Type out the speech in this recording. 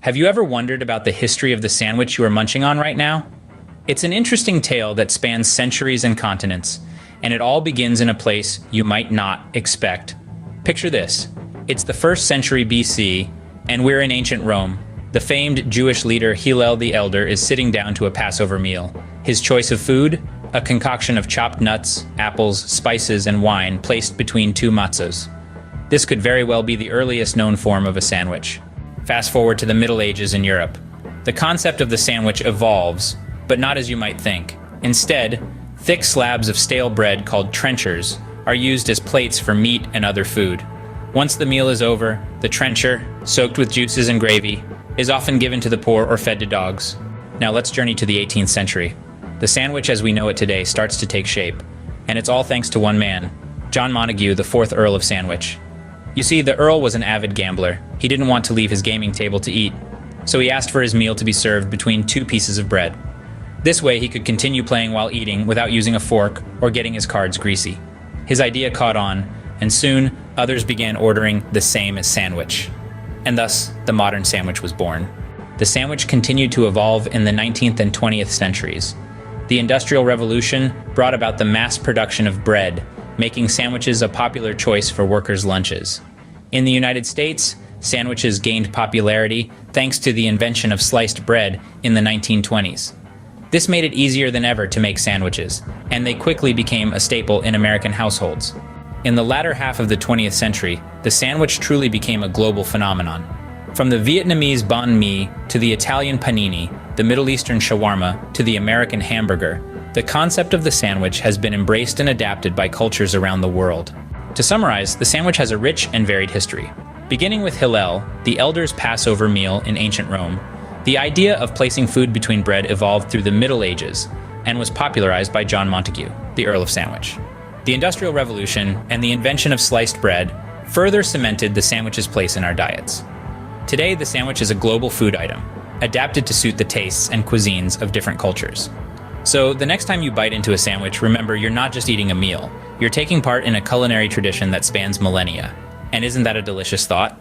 Have you ever wondered about the history of the sandwich you are munching on right now? It's an interesting tale that spans centuries and continents, and it all begins in a place you might not expect. Picture this. It's the 1st century BC, and we're in ancient Rome. The famed Jewish leader Hillel the Elder is sitting down to a Passover meal. His choice of food? A concoction of chopped nuts, apples, spices, and wine placed between two matzahs. This could very well be the earliest known form of a sandwich. Fast forward to the Middle Ages in Europe. The concept of the sandwich evolves, but not as you might think. Instead, thick slabs of stale bread called trenchers are used as plates for meat and other food. Once the meal is over, the trencher, soaked with juices and gravy, is often given to the poor or fed to dogs. Now let's journey to the 18th century. The sandwich as we know it today starts to take shape, and it's all thanks to one man, John Montagu, the 4th Earl of Sandwich. You see, the Earl was an avid gambler. He didn't want to leave his gaming table to eat, so he asked for his meal to be served between 2 pieces of bread. This way he could continue playing while eating without using a fork or getting his cards greasy. His idea caught on, and soon others began ordering the same as sandwich. And thus, the modern sandwich was born. The sandwich continued to evolve in the 19th and 20th centuries. The Industrial Revolution brought about the mass production of bread, making sandwiches a popular choice for workers' lunches. In the United States, sandwiches gained popularity thanks to the invention of sliced bread in the 1920s. This made it easier than ever to make sandwiches, and they quickly became a staple in American households. In the latter half of the 20th century, the sandwich truly became a global phenomenon. From the Vietnamese banh mi to the Italian panini, the Middle Eastern shawarma to the American hamburger, the concept of the sandwich has been embraced and adapted by cultures around the world. To summarize, the sandwich has a rich and varied history. Beginning with Hillel, the Elder's Passover meal in ancient Rome, the idea of placing food between bread evolved through the Middle Ages and was popularized by John Montagu, the Earl of Sandwich. The Industrial Revolution and the invention of sliced bread further cemented the sandwich's place in our diets. Today, the sandwich is a global food item, adapted to suit the tastes and cuisines of different cultures. So the next time you bite into a sandwich, remember you're not just eating a meal, you're taking part in a culinary tradition that spans millennia. And isn't that a delicious thought?